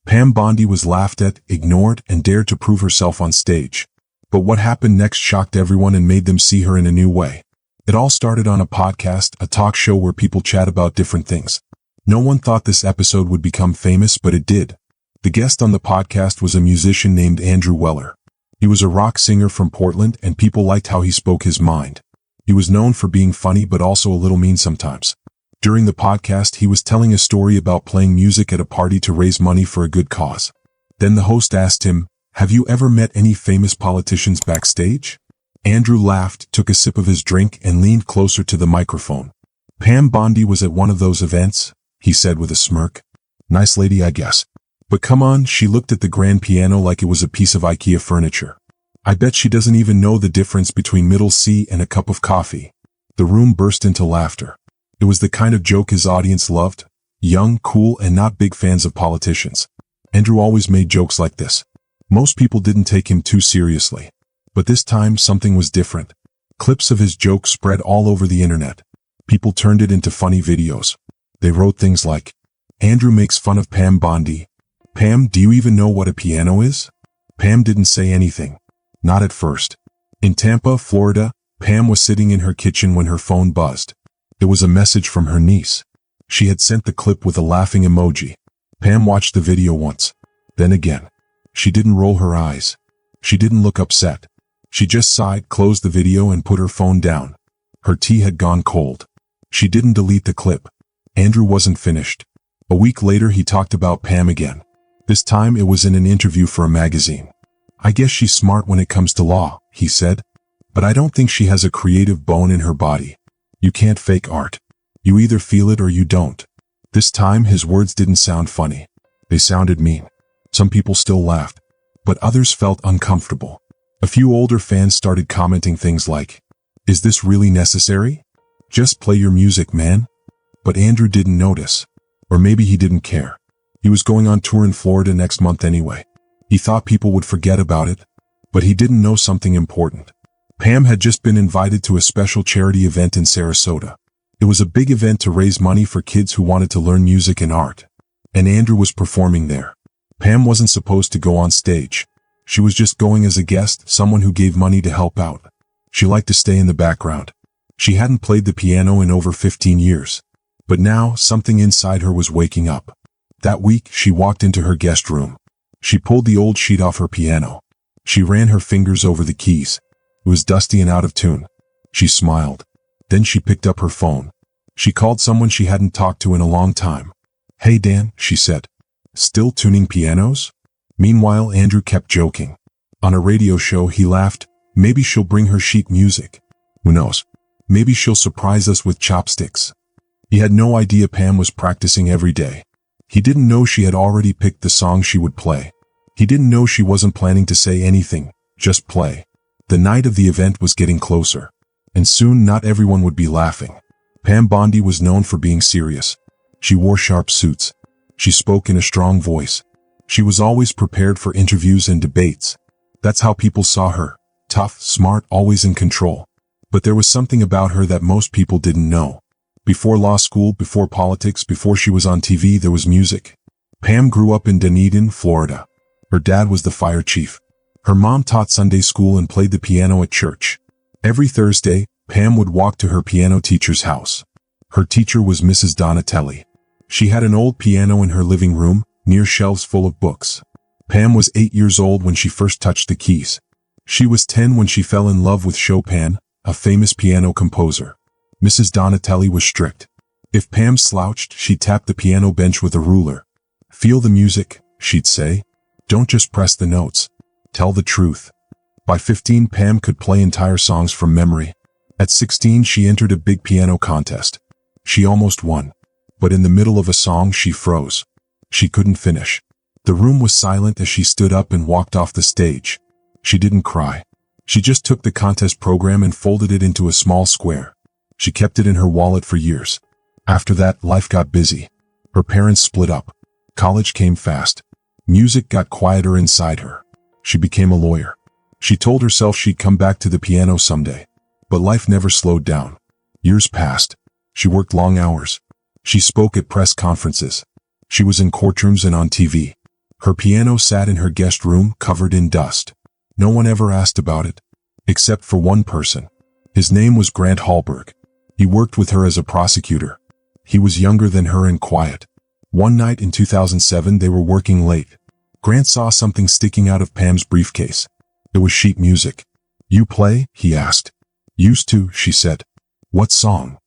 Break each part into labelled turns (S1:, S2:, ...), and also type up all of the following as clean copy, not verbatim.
S1: Pam Bondi was laughed at, ignored, and dared to prove herself on stage. But what happened next shocked everyone and made them see her in a new way. It all started on a podcast, a talk show where people chat about different things. No one thought this episode would become famous, but it did. The guest on the podcast was a musician named Andrew Weller. He was a rock singer from Portland, and people liked how he spoke his mind. He was known for being funny but also a little mean sometimes. During the podcast, he was telling a story about playing music at a party to raise money for a good cause. Then the host asked him, "Have you ever met any famous politicians backstage?" Andrew laughed, took a sip of his drink, and leaned closer to the microphone. "Pam Bondi was at one of those events," he said with a smirk. "Nice lady, I guess. But come on," she looked at the grand piano like it was a piece of IKEA furniture. "I bet she doesn't even know the difference between middle C and a cup of coffee." The room burst into laughter. It was the kind of joke his audience loved. Young, cool, and not big fans of politicians. Andrew always made jokes like this. Most people didn't take him too seriously. But this time something was different. Clips of his jokes spread all over the internet. People turned it into funny videos. They wrote things like, "Andrew makes fun of Pam Bondi. Pam, do you even know what a piano is?" Pam didn't say anything. Not at first. In Tampa, Florida, Pam was sitting in her kitchen when her phone buzzed. It was a message from her niece. She had sent the clip with a laughing emoji. Pam watched the video once. Then again. She didn't roll her eyes. She didn't look upset. She just sighed, closed the video, and put her phone down. Her tea had gone cold. She didn't delete the clip. Andrew wasn't finished. A week later he talked about Pam again. This time it was in an interview for a magazine. "I guess she's smart when it comes to law," he said. "But I don't think she has a creative bone in her body. You can't fake art. You either feel it or you don't." This time his words didn't sound funny. They sounded mean. Some people still laughed, but others felt uncomfortable. A few older fans started commenting things like, "Is this really necessary? Just play your music, man." But Andrew didn't notice. Or maybe he didn't care. He was going on tour in Florida next month anyway. He thought people would forget about it. But he didn't know something important. Pam had just been invited to a special charity event in Sarasota. It was a big event to raise money for kids who wanted to learn music and art. And Andrew was performing there. Pam wasn't supposed to go on stage. She was just going as a guest, someone who gave money to help out. She liked to stay in the background. She hadn't played the piano in over 15 years. But now, something inside her was waking up. That week, she walked into her guest room. She pulled the old sheet off her piano. She ran her fingers over the keys. It was dusty and out of tune. She smiled. Then she picked up her phone. She called someone she hadn't talked to in a long time. "Hey Dan," she said. "Still tuning pianos?" Meanwhile, Andrew kept joking. On a radio show, he laughed. "Maybe she'll bring her sheet music. Who knows? Maybe she'll surprise us with chopsticks." He had no idea Pam was practicing every day. He didn't know she had already picked the song she would play. He didn't know she wasn't planning to say anything, just play. The night of the event was getting closer. And soon not everyone would be laughing. Pam Bondi was known for being serious. She wore sharp suits. She spoke in a strong voice. She was always prepared for interviews and debates. That's how people saw her. Tough, smart, always in control. But there was something about her that most people didn't know. Before law school, before politics, before she was on TV, there was music. Pam grew up in Dunedin, Florida. Her dad was the fire chief. Her mom taught Sunday school and played the piano at church. Every Thursday, Pam would walk to her piano teacher's house. Her teacher was Mrs. Donatelli. She had an old piano in her living room, near shelves full of books. Pam was 8 years old when she first touched the keys. She was 10 when she fell in love with Chopin, a famous piano composer. Mrs. Donatelli was strict. If Pam slouched, she tapped the piano bench with a ruler. "Feel the music," she'd say. "Don't just press the notes. Tell the truth." By 15, Pam could play entire songs from memory. At 16, she entered a big piano contest. She almost won. But in the middle of a song, she froze. She couldn't finish. The room was silent as she stood up and walked off the stage. She didn't cry. She just took the contest program and folded it into a small square. She kept it in her wallet for years. After that, life got busy. Her parents split up. College came fast. Music got quieter inside her. She became a lawyer. She told herself she'd come back to the piano someday. But life never slowed down. Years passed. She worked long hours. She spoke at press conferences. She was in courtrooms and on TV. Her piano sat in her guest room covered in dust. No one ever asked about it, except for one person. His name was Grant Hallberg. He worked with her as a prosecutor. He was younger than her and quiet. One night in 2007 they were working late. Grant saw something sticking out of Pam's briefcase. It was sheet music. "You play?" he asked. "Used to," she said. "What song?"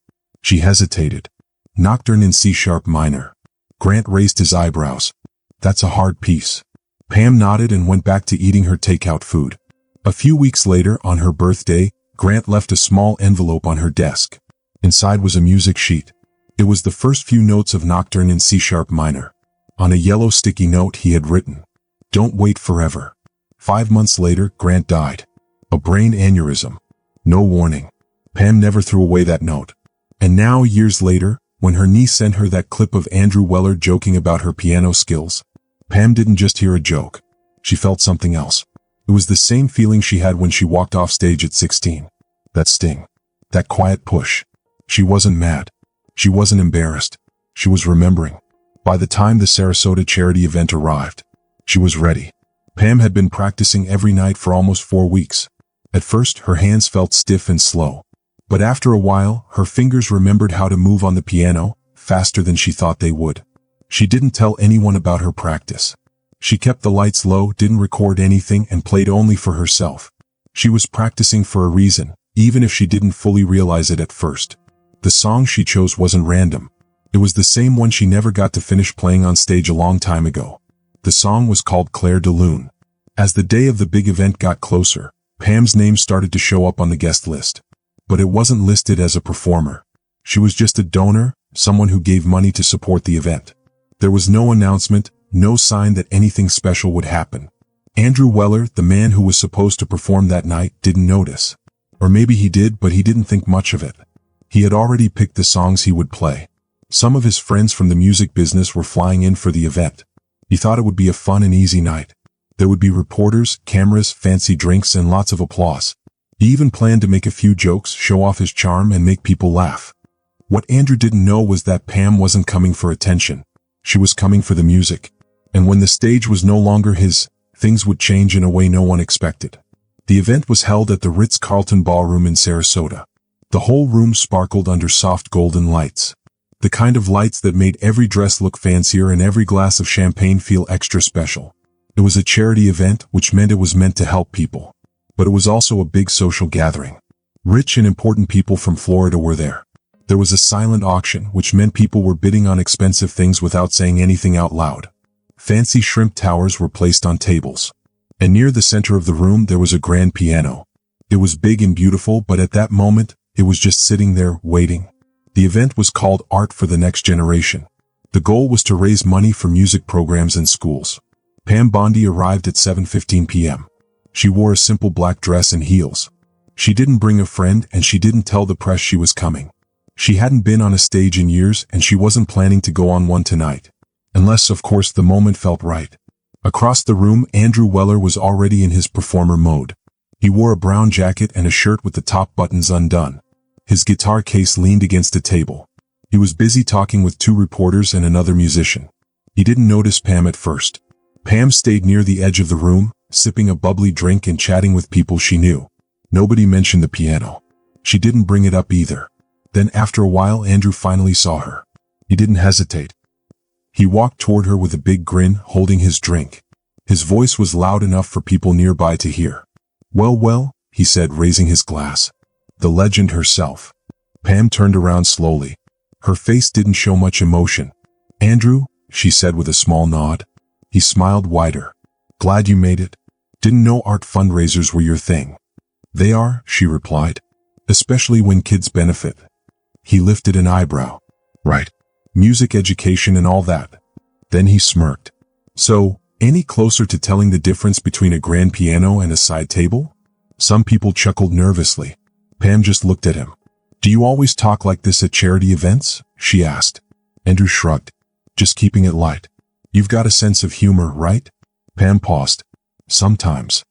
S1: She hesitated. "Nocturne in C-sharp minor." Grant raised his eyebrows. "That's a hard piece." Pam nodded and went back to eating her takeout food. A few weeks later, on her birthday, Grant left a small envelope on her desk. Inside was a music sheet. It was the first few notes of Nocturne in C-sharp minor. On a yellow sticky note he had written, "Don't wait forever." 5 months later, Grant died. A brain aneurysm. No warning. Pam never threw away that note. And now, years later, when her niece sent her that clip of Andrew Weller joking about her piano skills, Pam didn't just hear a joke. She felt something else. It was the same feeling she had when she walked off stage at 16. That sting. That quiet push. She wasn't mad. She wasn't embarrassed. She was remembering. By the time the Sarasota charity event arrived, she was ready. Pam had been practicing every night for almost 4 weeks. At first, her hands felt stiff and slow. But after a while, her fingers remembered how to move on the piano, faster than she thought they would. She didn't tell anyone about her practice. She kept the lights low, didn't record anything, and played only for herself. She was practicing for a reason, even if she didn't fully realize it at first. The song she chose wasn't random. It was the same one she never got to finish playing on stage a long time ago. The song was called Clair de Lune. As the day of the big event got closer, Pam's name started to show up on the guest list. But it wasn't listed as a performer. She was just a donor, someone who gave money to support the event. There was no announcement, no sign that anything special would happen. Andrew Weller, the man who was supposed to perform that night, didn't notice. Or maybe he did, but he didn't think much of it. He had already picked the songs he would play. Some of his friends from the music business were flying in for the event. He thought it would be a fun and easy night. There would be reporters, cameras, fancy drinks, and lots of applause. He even planned to make a few jokes, show off his charm, and make people laugh. What Andrew didn't know was that Pam wasn't coming for attention. She was coming for the music. And when the stage was no longer his, things would change in a way no one expected. The event was held at the Ritz-Carlton Ballroom in Sarasota. The whole room sparkled under soft golden lights. The kind of lights that made every dress look fancier and every glass of champagne feel extra special. It was a charity event, which meant it was meant to help people. But it was also a big social gathering. Rich and important people from Florida were there. There was a silent auction, which meant people were bidding on expensive things without saying anything out loud. Fancy shrimp towers were placed on tables. And near the center of the room there was a grand piano. It was big and beautiful, but at that moment, it was just sitting there, waiting. The event was called Art for the Next Generation. The goal was to raise money for music programs in schools. Pam Bondi arrived at 7:15 p.m. She wore a simple black dress and heels. She didn't bring a friend, and she didn't tell the press she was coming. She hadn't been on a stage in years, and she wasn't planning to go on one tonight. Unless, of course, the moment felt right. Across the room, Andrew Weller was already in his performer mode. He wore a brown jacket and a shirt with the top buttons undone. His guitar case leaned against a table. He was busy talking with 2 reporters and another musician. He didn't notice Pam at first. Pam stayed near the edge of the room, sipping a bubbly drink and chatting with people she knew. Nobody mentioned the piano. She didn't bring it up either. Then after a while, Andrew finally saw her. He didn't hesitate. He walked toward her with a big grin, holding his drink. His voice was loud enough for people nearby to hear. Well, he said, raising his glass. The legend herself. Pam turned around slowly. Her face didn't show much emotion. Andrew, she said with a small nod. He smiled wider. Glad you made it. Didn't know art fundraisers were your thing. They are, she replied. Especially when kids benefit. He lifted an eyebrow. Right. Music education and all that. Then he smirked. So, any closer to telling the difference between a grand piano and a side table? Some people chuckled nervously. Pam just looked at him. Do you always talk like this at charity events? She asked. Andrew shrugged. Just keeping it light. You've got a sense of humor, right? Pam paused. Sometimes.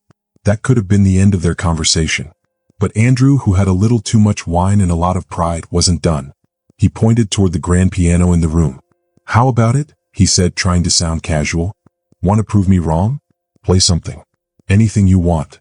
S1: That could have been the end of their conversation. But Andrew, who had a little too much wine and a lot of pride, wasn't done. He pointed toward the grand piano in the room. How about it? He said, trying to sound casual. Want to prove me wrong? Play something. Anything you want.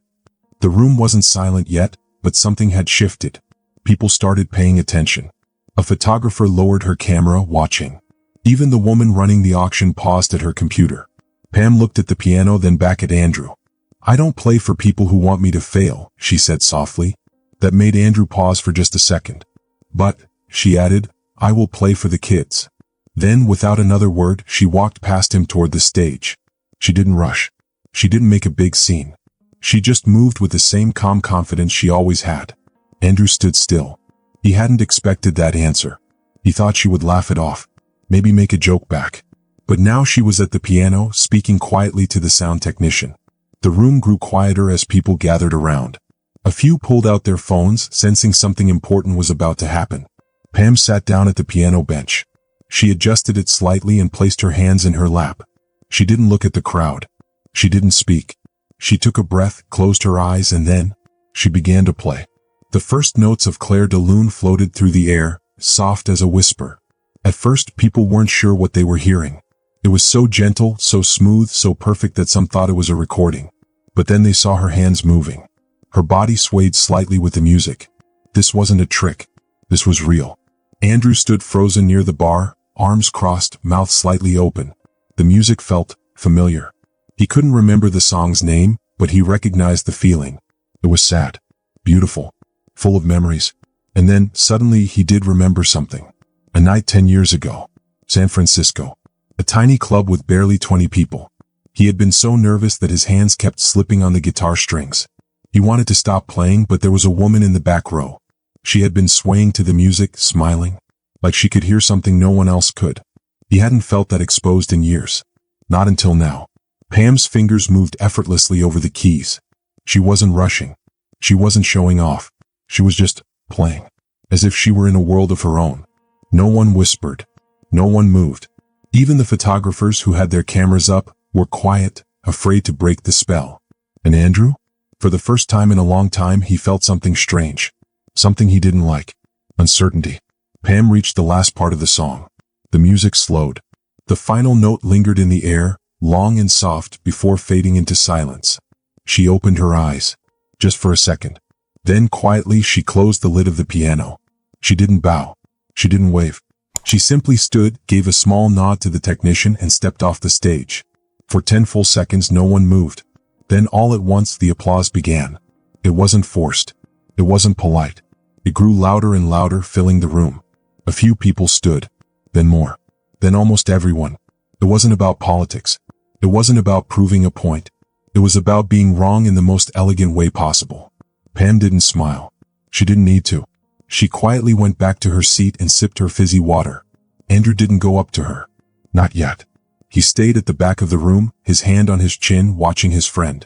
S1: The room wasn't silent yet, but something had shifted. People started paying attention. A photographer lowered her camera, watching. Even the woman running the auction paused at her computer. Pam looked at the piano, then back at Andrew. I don't play for people who want me to fail, she said softly. That made Andrew pause for just a second. But, she added, I will play for the kids. Then, without another word, she walked past him toward the stage. She didn't rush. She didn't make a big scene. She just moved with the same calm confidence she always had. Andrew stood still. He hadn't expected that answer. He thought she would laugh it off, maybe make a joke back. But now she was at the piano, speaking quietly to the sound technician. The room grew quieter as people gathered around. A few pulled out their phones, sensing something important was about to happen. Pam sat down at the piano bench. She adjusted it slightly and placed her hands in her lap. She didn't look at the crowd. She didn't speak. She took a breath, closed her eyes, and then she began to play. The first notes of Clair de Lune floated through the air, soft as a whisper. At first, people weren't sure what they were hearing. It was so gentle, so smooth, so perfect that some thought it was a recording. But then they saw her hands moving. Her body swayed slightly with the music. This wasn't a trick. This was real. Andrew stood frozen near the bar, arms crossed, mouth slightly open. The music felt familiar. He couldn't remember the song's name, but he recognized the feeling. It was sad, beautiful, full of memories. And then, suddenly, he did remember something. A night 10 years ago. San Francisco. A tiny club with barely 20 people. He had been so nervous that his hands kept slipping on the guitar strings. He wanted to stop playing, but there was a woman in the back row. She had been swaying to the music, smiling, like she could hear something no one else could. He hadn't felt that exposed in years. Not until now. Pam's fingers moved effortlessly over the keys. She wasn't rushing. She wasn't showing off. She was just playing, as if she were in a world of her own. No one whispered. No one moved. Even the photographers who had their cameras up were quiet, afraid to break the spell. And Andrew? For the first time in a long time, he felt something strange. Something he didn't like. Uncertainty. Pam reached the last part of the song. The music slowed. The final note lingered in the air, long and soft, before fading into silence. She opened her eyes. Just for a second. Then quietly she closed the lid of the piano. She didn't bow. She didn't wave. She simply stood, gave a small nod to the technician, and stepped off the stage. For 10 full seconds no one moved. Then all at once the applause began. It wasn't forced. It wasn't polite. It grew louder and louder, filling the room. A few people stood. Then more. Then almost everyone. It wasn't about politics. It wasn't about proving a point. It was about being wrong in the most elegant way possible. Pam didn't smile. She didn't need to. She quietly went back to her seat and sipped her fizzy water. Andrew didn't go up to her. Not yet. He stayed at the back of the room, his hand on his chin, watching his friend.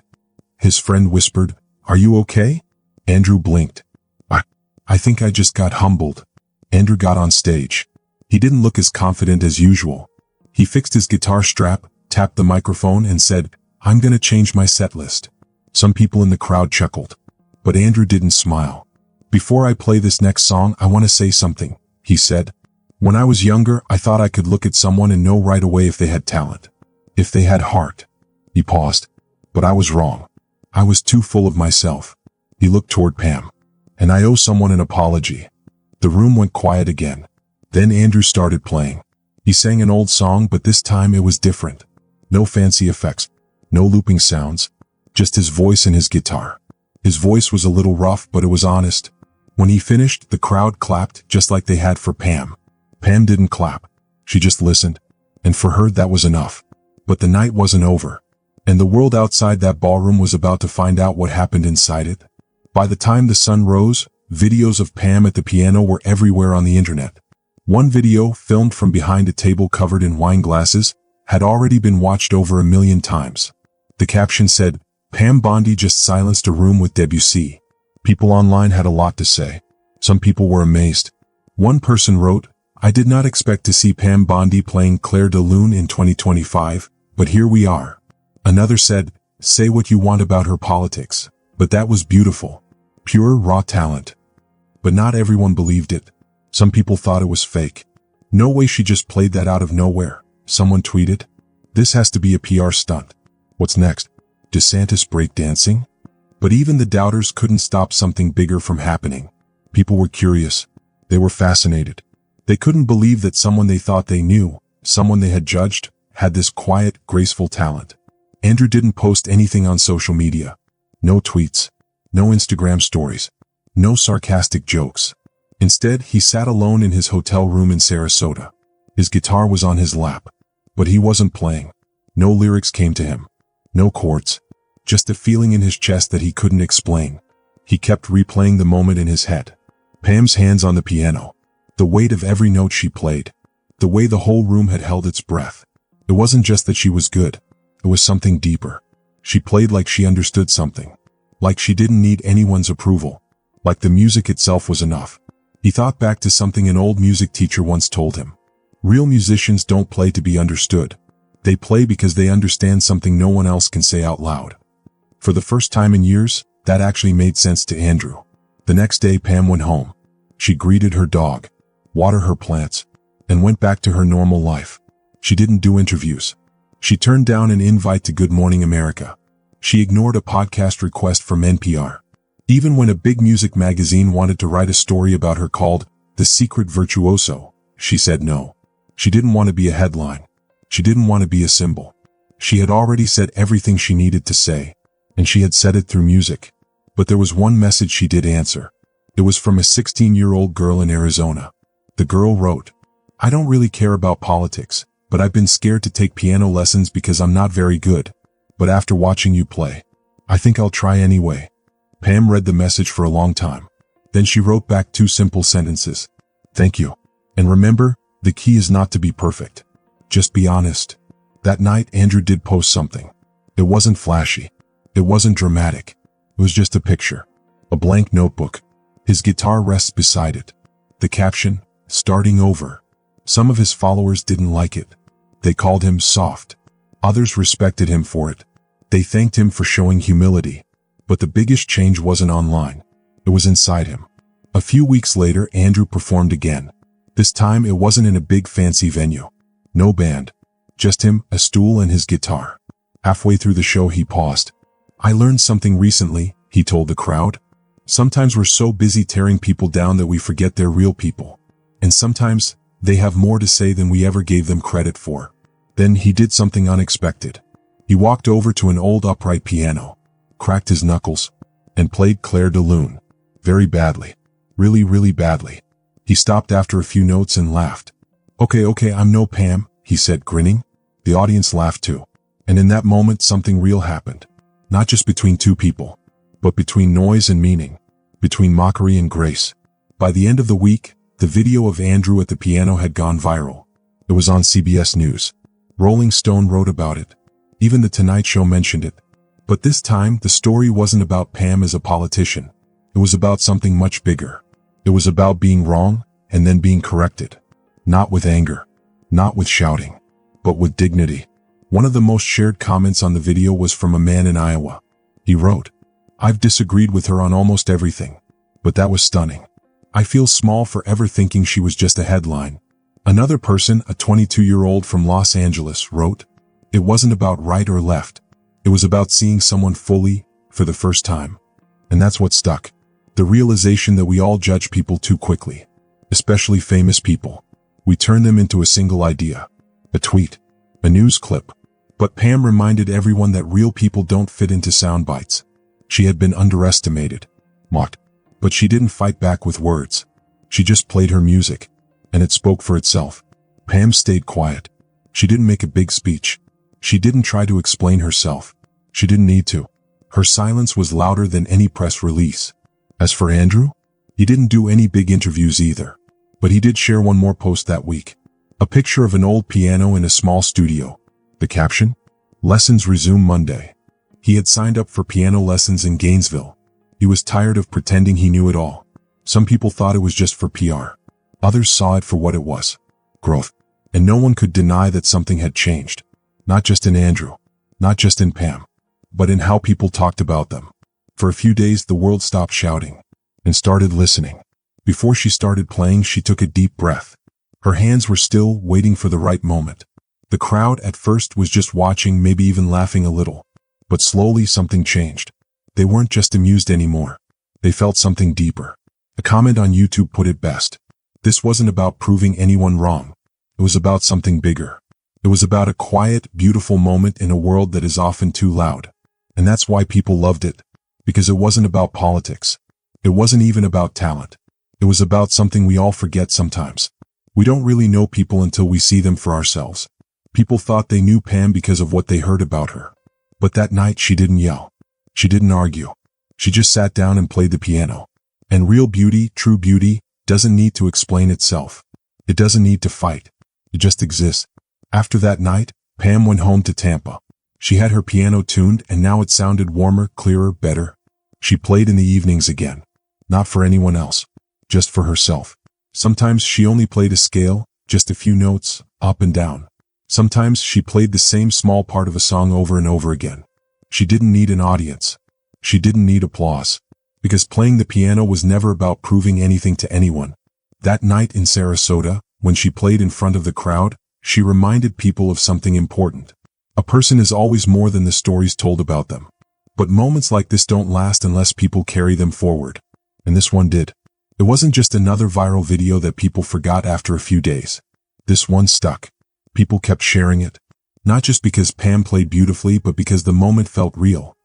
S1: His friend whispered, "Are you okay?" Andrew blinked. I think I just got humbled." Andrew got on stage. He didn't look as confident as usual. He fixed his guitar strap, tapped the microphone, and said, "I'm gonna change my set list." Some people in the crowd chuckled. But Andrew didn't smile. "Before I play this next song, I want to say something," he said. "When I was younger, I thought I could look at someone and know right away if they had talent. If they had heart." He paused. "But I was wrong. I was too full of myself." He looked toward Pam. "And I owe someone an apology." The room went quiet again. Then Andrew started playing. He sang an old song, but this time it was different. No fancy effects. No looping sounds. Just his voice and his guitar. His voice was a little rough, but it was honest. When he finished, the crowd clapped, just like they had for Pam. Pam didn't clap. She just listened. And for her, that was enough. But the night wasn't over. And the world outside that ballroom was about to find out what happened inside it. By the time the sun rose, videos of Pam at the piano were everywhere on the internet. One video, filmed from behind a table covered in wine glasses, had already been watched over 1 million times. The caption said, "Pam Bondi just silenced a room with Debussy." People online had a lot to say. Some people were amazed. One person wrote, "I did not expect to see Pam Bondi playing Clair de Lune in 2025, but here we are." Another said, "Say what you want about her politics, but that was beautiful. Pure, raw talent." But not everyone believed it. Some people thought it was fake. "No way she just played that out of nowhere," someone tweeted. This has to be a PR stunt. What's next? DeSantis breakdancing? But even the doubters couldn't stop something bigger from happening. People were curious. They were fascinated. They couldn't believe that someone they thought they knew, someone they had judged, had this quiet, graceful talent. Andrew didn't post anything on social media. No tweets. No Instagram stories. No sarcastic jokes. Instead, he sat alone in his hotel room in Sarasota. His guitar was on his lap. But he wasn't playing. No lyrics came to him. No chords. Just a feeling in his chest that he couldn't explain. He kept replaying the moment in his head. Pam's hands on the piano. The weight of every note she played. The way the whole room had held its breath. It wasn't just that she was good. It was something deeper. She played like she understood something. Like she didn't need anyone's approval. Like the music itself was enough. He thought back to something an old music teacher once told him. Real musicians don't play to be understood. They play because they understand something no one else can say out loud. For the first time in years, that actually made sense to Andrew. The next day Pam went home. She greeted her dog, watered her plants, and went back to her normal life. She didn't do interviews. She turned down an invite to Good Morning America. She ignored a podcast request from NPR. Even when a big music magazine wanted to write a story about her called The Secret Virtuoso, she said no. She didn't want to be a headline. She didn't want to be a symbol. She had already said everything she needed to say, and she had said it through music. But there was one message she did answer. It was from a 16-year-old girl in Arizona. The girl wrote, "I don't really care about politics, but I've been scared to take piano lessons because I'm not very good. But after watching you play, I think I'll try anyway." Pam read the message for a long time. Then she wrote back 2 simple sentences. "Thank you. And remember, the key is not to be perfect. Just be honest." That night Andrew did post something. It wasn't flashy. It wasn't dramatic. It was just a picture. A blank notebook. His guitar rests beside it. The caption, "Starting over." Some of his followers didn't like it. They called him soft. Others respected him for it. They thanked him for showing humility. But the biggest change wasn't online. It was inside him. A few weeks later, Andrew performed again. This time it wasn't in a big fancy venue. No band. Just him, a stool, and his guitar. Halfway through the show he paused. "I learned something recently," he told the crowd. "Sometimes we're so busy tearing people down that we forget they're real people. And sometimes they have more to say than we ever gave them credit for." Then he did something unexpected. He walked over to an old upright piano, cracked his knuckles, and played Clair de Lune. Very badly. Really, really badly. He stopped after a few notes and laughed. Okay, I'm no Pam," he said, grinning. The audience laughed too. And in that moment something real happened. Not just between 2 people, but between noise and meaning. Between mockery and grace. By the end of the week, the video of Andrew at the piano had gone viral. It was on CBS News. Rolling Stone wrote about it. Even The Tonight Show mentioned it. But this time, the story wasn't about Pam as a politician. It was about something much bigger. It was about being wrong, and then being corrected. Not with anger. Not with shouting. But with dignity. One of the most shared comments on the video was from a man in Iowa. He wrote, "I've disagreed with her on almost everything. But that was stunning. I feel small for ever thinking she was just a headline." Another person, a 22-year-old from Los Angeles, wrote, "It wasn't about right or left. It was about seeing someone fully, for the first time." And that's what stuck. The realization that we all judge people too quickly. Especially famous people. We turn them into a single idea. A tweet. A news clip. But Pam reminded everyone that real people don't fit into sound bites. She had been underestimated. Mocked. But she didn't fight back with words. She just played her music. And it spoke for itself. Pam stayed quiet. She didn't make a big speech. She didn't try to explain herself. She didn't need to. Her silence was louder than any press release. As for Andrew, he didn't do any big interviews either. But he did share one more post that week. A picture of an old piano in a small studio. The caption? "Lessons resume Monday." He had signed up for piano lessons in Gainesville. He was tired of pretending he knew it all. Some people thought it was just for PR. Others saw it for what it was. Growth. And no one could deny that something had changed. Not just in Andrew. Not just in Pam. But in how people talked about them. For a few days the world stopped shouting. And started listening. Before she started playing she took a deep breath. Her hands were still, waiting for the right moment. The crowd at first was just watching, maybe even laughing a little. But slowly something changed. They weren't just amused anymore. They felt something deeper. A comment on YouTube put it best. This wasn't about proving anyone wrong. It was about something bigger. It was about a quiet, beautiful moment in a world that is often too loud. And that's why people loved it. Because it wasn't about politics. It wasn't even about talent. It was about something we all forget sometimes. We don't really know people until we see them for ourselves. People thought they knew Pam because of what they heard about her. But that night she didn't yell. She didn't argue. She just sat down and played the piano. And real beauty, true beauty, doesn't need to explain itself. It doesn't need to fight. It just exists. After that night, Pam went home to Tampa. She had her piano tuned and now it sounded warmer, clearer, better. She played in the evenings again. Not for anyone else. Just for herself. Sometimes she only played a scale, just a few notes, up and down. Sometimes she played the same small part of a song over and over again. She didn't need an audience. She didn't need applause. Because playing the piano was never about proving anything to anyone. That night in Sarasota, when she played in front of the crowd, she reminded people of something important. A person is always more than the stories told about them. But moments like this don't last unless people carry them forward. And this one did. It wasn't just another viral video that people forgot after a few days. This one stuck. People kept sharing it. Not just because Pam played beautifully, but because the moment felt real.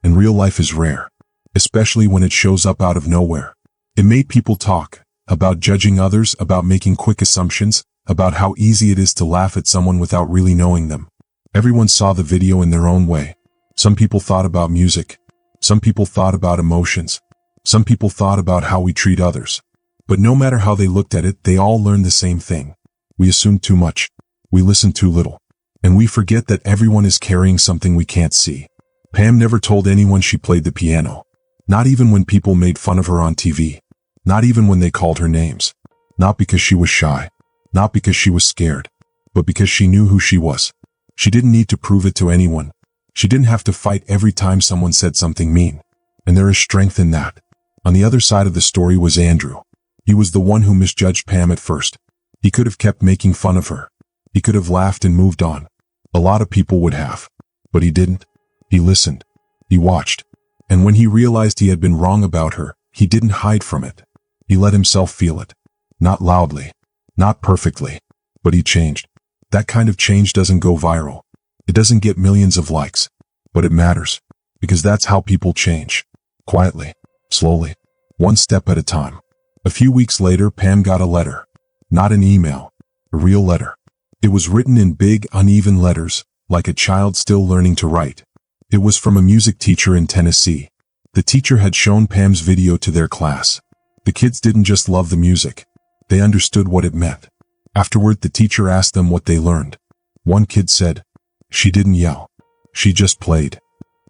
S1: And real life is rare. Especially when it shows up out of nowhere. It made people talk. About judging others, about making quick assumptions, about how easy it is to laugh at someone without really knowing them. Everyone saw the video in their own way. Some people thought about music. Some people thought about emotions. Some people thought about how we treat others. But no matter how they looked at it, they all learned the same thing. We assume too much. We listen too little. And we forget that everyone is carrying something we can't see. Pam never told anyone she played the piano. Not even when people made fun of her on TV. Not even when they called her names. Not because she was shy. Not because she was scared. But because she knew who she was. She didn't need to prove it to anyone. She didn't have to fight every time someone said something mean. And there is strength in that. On the other side of the story was Andrew. He was the one who misjudged Pam at first. He could have kept making fun of her. He could have laughed and moved on. A lot of people would have. But he didn't. He listened. He watched. And when he realized he had been wrong about her, he didn't hide from it. He let himself feel it. Not loudly. Not perfectly. But he changed. That kind of change doesn't go viral. It doesn't get millions of likes. But it matters. Because that's how people change. Quietly. Slowly. One step at a time. A few weeks later, Pam got a letter. Not an email. A real letter. It was written in big, uneven letters, like a child still learning to write. It was from a music teacher in Tennessee. The teacher had shown Pam's video to their class. The kids didn't just love the music. They understood what it meant. Afterward, the teacher asked them what they learned. One kid said, "She didn't yell. She just played."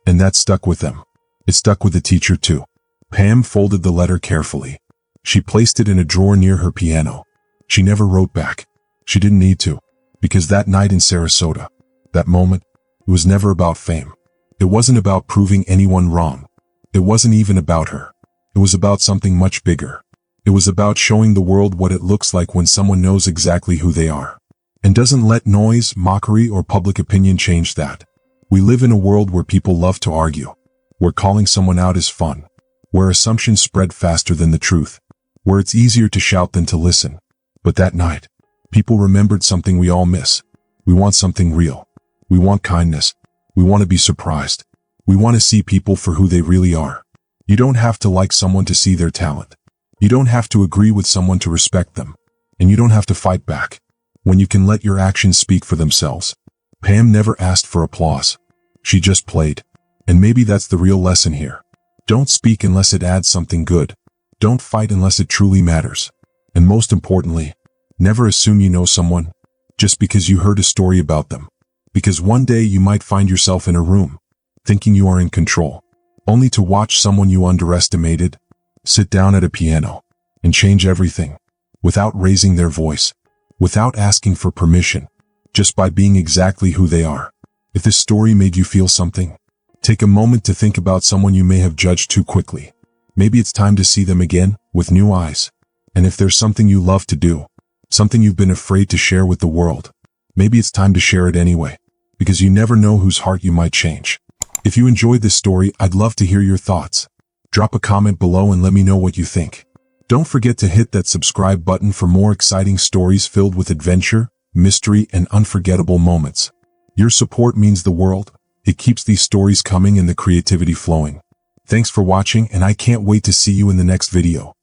S1: And that stuck with them. It stuck with the teacher too. Pam folded the letter carefully. She placed it in a drawer near her piano. She never wrote back. She didn't need to. Because that night in Sarasota, that moment, it was never about fame. It wasn't about proving anyone wrong. It wasn't even about her. It was about something much bigger. It was about showing the world what it looks like when someone knows exactly who they are. And doesn't let noise, mockery, or public opinion change that. We live in a world where people love to argue. Where calling someone out is fun. Where assumptions spread faster than the truth. Where it's easier to shout than to listen. But that night, people remembered something we all miss. We want something real. We want kindness. We want to be surprised. We want to see people for who they really are. You don't have to like someone to see their talent. You don't have to agree with someone to respect them. And you don't have to fight back. When you can let your actions speak for themselves. Pam never asked for applause. She just played. And maybe that's the real lesson here. Don't speak unless it adds something good. Don't fight unless it truly matters. And most importantly, never assume you know someone just because you heard a story about them. Because one day you might find yourself in a room, thinking you are in control, only to watch someone you underestimated sit down at a piano and change everything, without raising their voice, without asking for permission, just by being exactly who they are. If this story made you feel something, take a moment to think about someone you may have judged too quickly. Maybe it's time to see them again, with new eyes. And if there's something you love to do, something you've been afraid to share with the world, maybe it's time to share it anyway, because you never know whose heart you might change. If you enjoyed this story, I'd love to hear your thoughts. Drop a comment below and let me know what you think. Don't forget to hit that subscribe button for more exciting stories filled with adventure, mystery, and unforgettable moments. Your support means the world. It keeps these stories coming and the creativity flowing. Thanks for watching, and I can't wait to see you in the next video.